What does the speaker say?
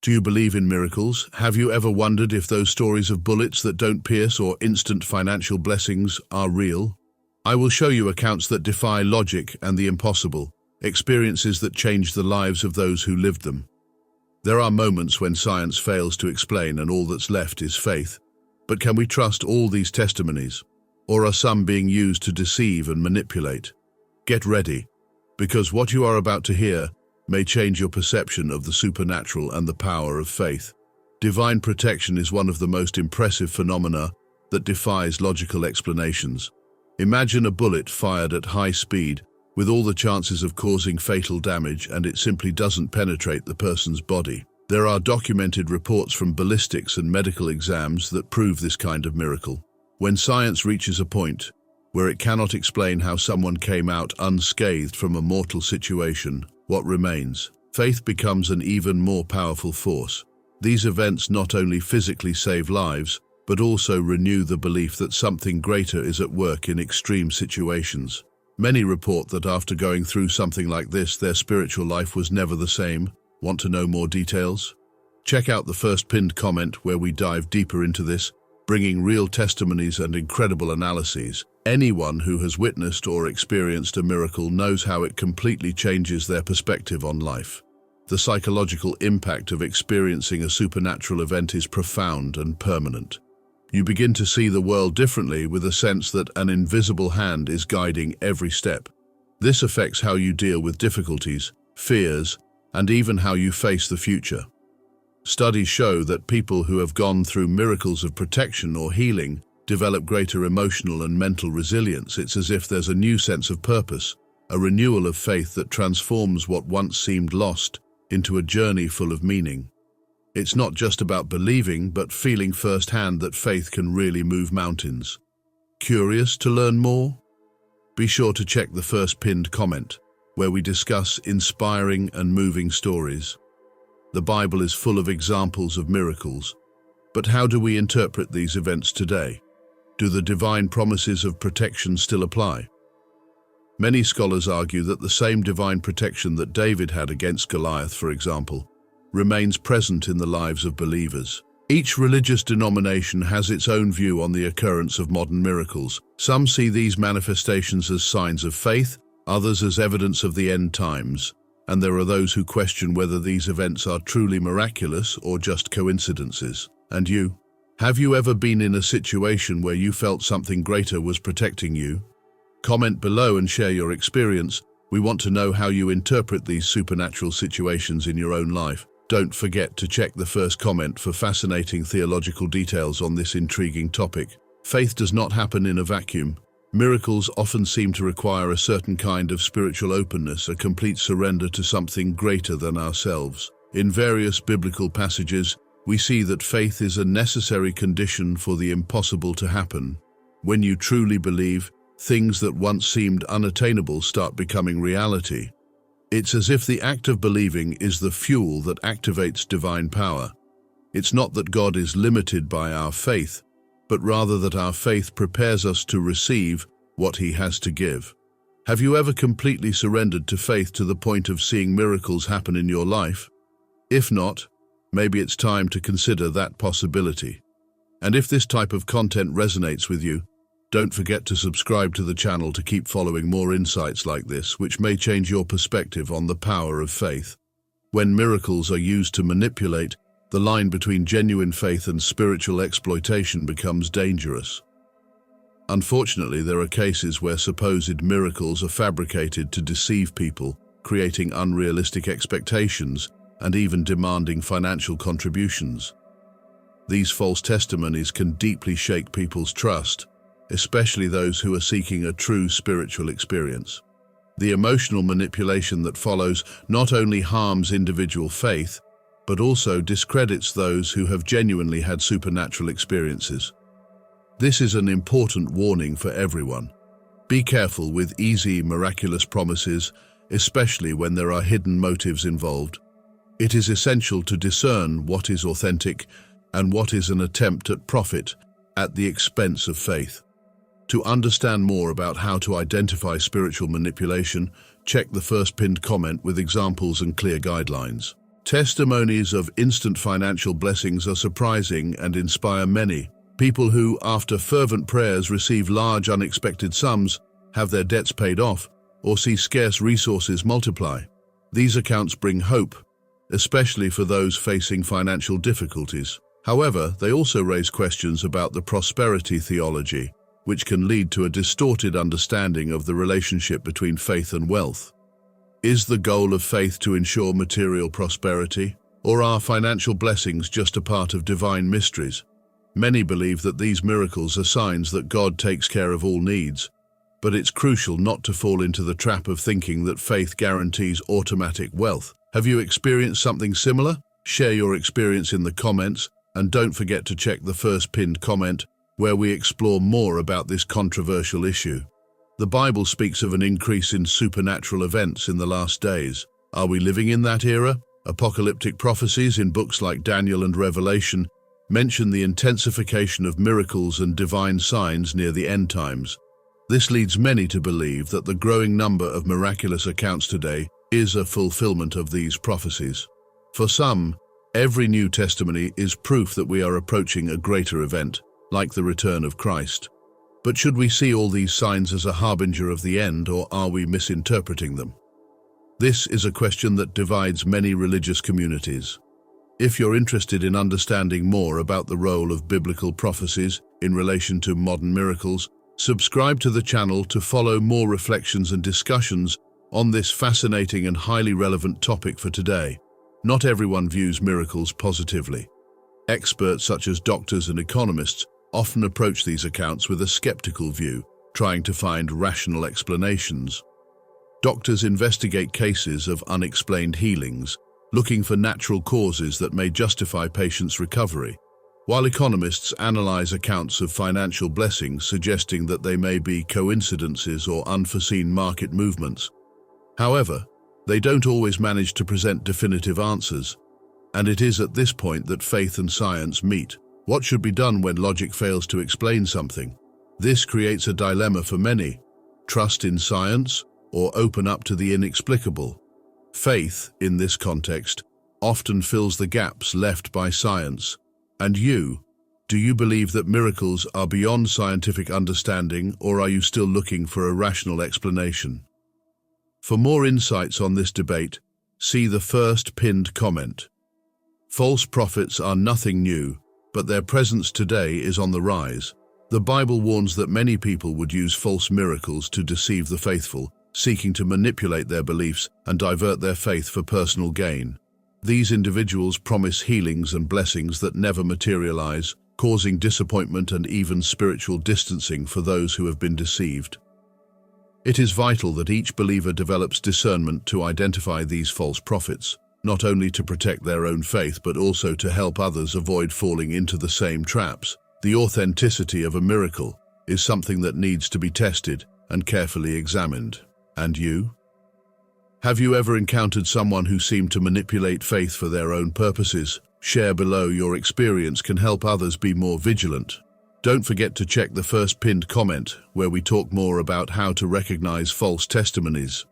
Do you believe in miracles? Have you ever wondered if those stories of bullets that don't pierce or instant financial blessings are real? I will show you accounts that defy logic and the impossible, experiences that change the lives of those who lived them. There are moments when science fails to explain and all that's left is faith. But can we trust all these testimonies? Or are some being used to deceive and manipulate? Get ready, because what you are about to hear may change your perception of the supernatural and the power of faith. Divine protection is one of the most impressive phenomena that defies logical explanations. Imagine a bullet fired at high speed, with all the chances of causing fatal damage, and it simply doesn't penetrate the person's body. There are documented reports from ballistics and medical exams that prove this kind of miracle. When science reaches a point where it cannot explain how someone came out unscathed from a mortal situation, what remains? Faith becomes an even more powerful force. These events not only physically save lives, but also renew the belief that something greater is at work in extreme situations. Many report that after going through something like this, their spiritual life was never the same. Want to know more details? Check out the first pinned comment where we dive deeper into this, bringing real testimonies and incredible analyses. Anyone who has witnessed or experienced a miracle knows how it completely changes their perspective on life. The psychological impact of experiencing a supernatural event is profound and permanent. You begin to see the world differently, with a sense that an invisible hand is guiding every step. This affects how you deal with difficulties, fears, and even how you face the future. Studies show that people who have gone through miracles of protection or healing develop greater emotional and mental resilience. It's as if there's a new sense of purpose, a renewal of faith that transforms what once seemed lost into a journey full of meaning. It's not just about believing, but feeling firsthand that faith can really move mountains. Curious to learn more? Be sure to check the first pinned comment, where we discuss inspiring and moving stories. The Bible is full of examples of miracles, but how do we interpret these events today? Do the divine promises of protection still apply? Many scholars argue that the same divine protection that David had against Goliath, for example, remains present in the lives of believers. Each religious denomination has its own view on the occurrence of modern miracles. Some see these manifestations as signs of faith, others as evidence of the end times, and there are those who question whether these events are truly miraculous or just coincidences. And you? Have you ever been in a situation where you felt something greater was protecting you? Comment below and share your experience. We want to know how you interpret these supernatural situations in your own life. Don't forget to check the first comment for fascinating theological details on this intriguing topic. Faith does not happen in a vacuum. Miracles often seem to require a certain kind of spiritual openness, a complete surrender to something greater than ourselves. In various biblical passages, we see that faith is a necessary condition for the impossible to happen. When you truly believe, things that once seemed unattainable start becoming reality. It's as if the act of believing is the fuel that activates divine power. It's not that God is limited by our faith, but rather that our faith prepares us to receive what He has to give. Have you ever completely surrendered to faith to the point of seeing miracles happen in your life? If not, maybe it's time to consider that possibility. And if this type of content resonates with you, don't forget to subscribe to the channel to keep following more insights like this, which may change your perspective on the power of faith. When miracles are used to manipulate, the line between genuine faith and spiritual exploitation becomes dangerous. Unfortunately, there are cases where supposed miracles are fabricated to deceive people, creating unrealistic expectations and even demanding financial contributions. These false testimonies can deeply shake people's trust, especially those who are seeking a true spiritual experience. The emotional manipulation that follows not only harms individual faith, but also discredits those who have genuinely had supernatural experiences. This is an important warning for everyone. Be careful with easy, miraculous promises, especially when there are hidden motives involved. It is essential to discern what is authentic and what is an attempt at profit at the expense of faith. To understand more about how to identify spiritual manipulation, check the first pinned comment with examples and clear guidelines. Testimonies of instant financial blessings are surprising and inspire many. People who, after fervent prayers, receive large unexpected sums, have their debts paid off, or see scarce resources multiply. These accounts bring hope, especially for those facing financial difficulties. However, they also raise questions about the prosperity theology, which can lead to a distorted understanding of the relationship between faith and wealth. Is the goal of faith to ensure material prosperity, or are financial blessings just a part of divine mysteries? Many believe that these miracles are signs that God takes care of all needs, but it's crucial not to fall into the trap of thinking that faith guarantees automatic wealth. Have you experienced something similar? Share your experience in the comments, and don't forget to check the first pinned comment, where we explore more about this controversial issue. The Bible speaks of an increase in supernatural events in the last days. Are we living in that era? Apocalyptic prophecies in books like Daniel and Revelation mention the intensification of miracles and divine signs near the end times. This leads many to believe that the growing number of miraculous accounts today is a fulfillment of these prophecies. For some, every new testimony is proof that we are approaching a greater event, like the return of Christ. But should we see all these signs as a harbinger of the end, or are we misinterpreting them? This is a question that divides many religious communities. If you're interested in understanding more about the role of biblical prophecies in relation to modern miracles, subscribe to the channel to follow more reflections and discussions on this fascinating and highly relevant topic for today. Not everyone views miracles positively. Experts such as doctors and economists often approach these accounts with a skeptical view, trying to find rational explanations. Doctors investigate cases of unexplained healings, looking for natural causes that may justify patients' recovery, while economists analyze accounts of financial blessings, suggesting that they may be coincidences or unforeseen market movements. However, they don't always manage to present definitive answers, and it is at this point that faith and science meet. What should be done when logic fails to explain something? This creates a dilemma for many. Trust in science or open up to the inexplicable? Faith, in this context, often fills the gaps left by science. And you, do you believe that miracles are beyond scientific understanding, or are you still looking for a rational explanation? For more insights on this debate, see the first pinned comment. False prophets are nothing new, but their presence today is on the rise. The Bible warns that many people would use false miracles to deceive the faithful, seeking to manipulate their beliefs and divert their faith for personal gain. These individuals promise healings and blessings that never materialize, causing disappointment and even spiritual distancing for those who have been deceived. It is vital that each believer develops discernment to identify these false prophets, not only to protect their own faith but also to help others avoid falling into the same traps. The authenticity of a miracle is something that needs to be tested and carefully examined. And you? Have you ever encountered someone who seemed to manipulate faith for their own purposes? Share below. Your experience can help others be more vigilant. Don't forget to check the first pinned comment, where we talk more about how to recognize false testimonies.